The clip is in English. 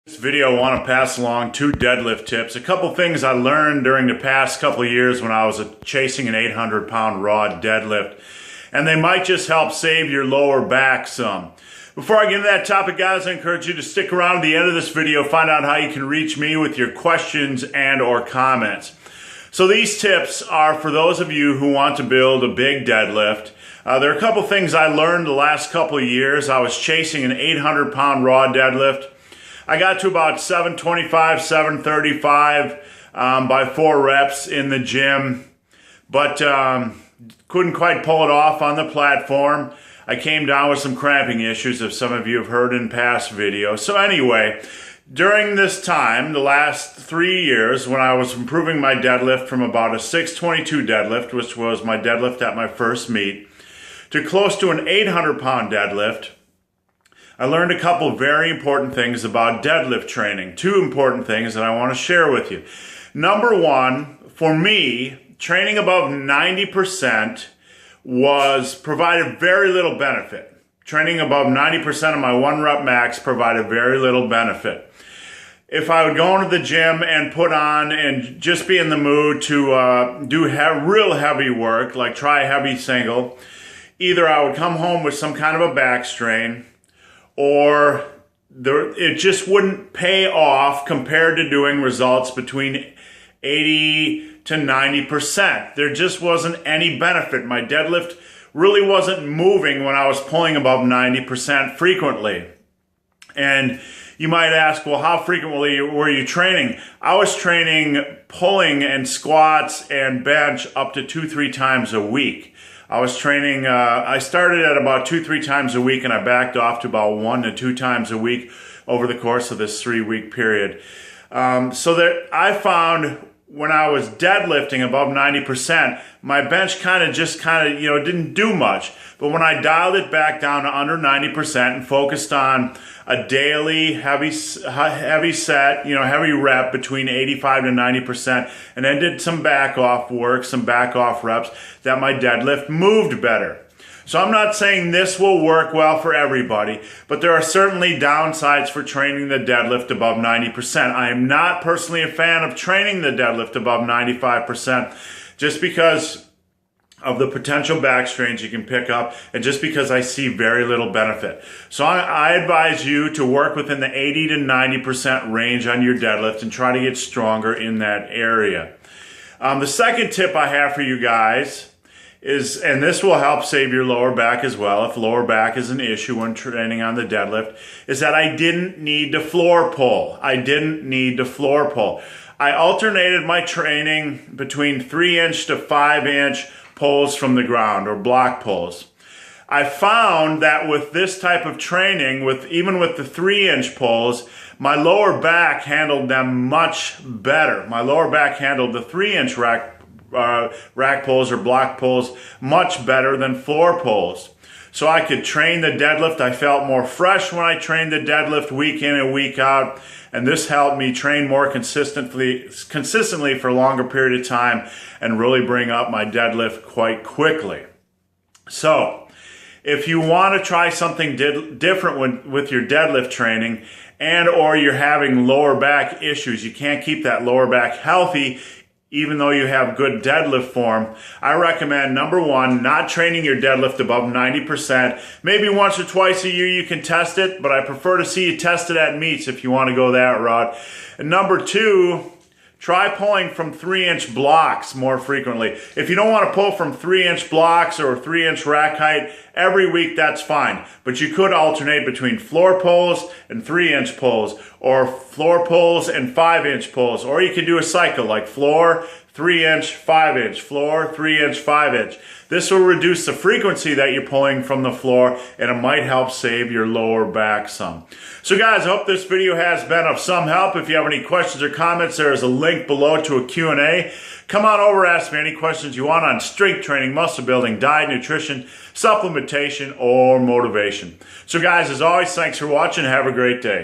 This video I want to pass along two deadlift tips. A couple things I learned during the past couple of years when I was chasing an 800-pound raw deadlift, and they might just help save your lower back some. Before I get into that topic, guys, I encourage you to stick around to the end of this video, find out how you can reach me with your questions and or comments. So these tips are for those of you who want to build a big deadlift. There are a couple things I learned the last couple of years. I was chasing an 800-pound raw deadlift. I got to about 725, 735 by 4 reps in the gym, but couldn't quite pull it off on the platform. I came down with some cramping issues, as some of you have heard in past videos. So anyway, during this time, the last 3 years, when I was improving my deadlift from about a 622 deadlift, which was my deadlift at my first meet, to close to an 800-pound deadlift, I learned a couple very important things about deadlift training. Two important things that I want to share with you. Number one, for me, training above 90% provided very little benefit. Training above 90% of my 1 rep max provided very little benefit. If I would go into the gym and put on and just be in the mood to do real heavy work, like try a heavy single, either I would come home with some kind of a back strain, or it just wouldn't pay off compared to doing results between 80 to 90%. There just wasn't any benefit. My deadlift really wasn't moving when I was pulling above 90% frequently. And you might ask, well, how frequently were you training? I was training pulling and squats and bench up to 2-3 times a week. I was training, I started at about 2-3 times a week, and I backed off to about 1 to 2 times a week over the course of this 3-week period. So that I found when I was deadlifting above 90%, my bench kind of didn't do much. But when I dialed it back down to under 90% and focused on a daily heavy set, heavy rep between 85 to 90%, and then did some back off work, some back off reps, that my deadlift moved better. So I'm not saying this will work well for everybody, but there are certainly downsides for training the deadlift above 90%. I am not personally a fan of training the deadlift above 95% just because of the potential back strains you can pick up, and just because I see very little benefit. So I advise you to work within the 80 to 90% range on your deadlift and try to get stronger in that area. The second tip I have for you guys is, and this will help save your lower back as well, if lower back is an issue when training on the deadlift, is that I didn't need to floor pull. I didn't need to floor pull. I alternated my training between 3-inch to 5-inch pulls from the ground, or block pulls. I found that with this type of training, even with the 3-inch pulls, my lower back handled them much better. My lower back handled the 3-inch rack pulls or block pulls much better than floor pulls. So I could train the deadlift. I felt more fresh when I trained the deadlift week in and week out, and this helped me train more consistently for a longer period of time and really bring up my deadlift quite quickly. So if you want to try something different with your deadlift training, and or you're having lower back issues, you can't keep that lower back healthy even though you have good deadlift form, I recommend, number one, not training your deadlift above 90%. Maybe once or twice a year you can test it, but I prefer to see you test it at meets if you want to go that route. And number two, try pulling from 3-inch blocks more frequently. If you don't want to pull from 3-inch blocks or 3-inch rack height every week, that's fine. But you could alternate between floor pulls and 3-inch pulls, or floor pulls and 5-inch pulls. Or you can do a cycle like floor, 3-inch, 5-inch, floor, 3-inch, 5-inch. This will reduce the frequency that you're pulling from the floor, and it might help save your lower back some. So guys, I hope this video has been of some help. If you have any questions or comments, there is a link below to a Q&A. Come on over, ask me any questions you want on strength training, muscle building, diet, nutrition, supplementation, or motivation. So guys, as always, thanks for watching. Have a great day.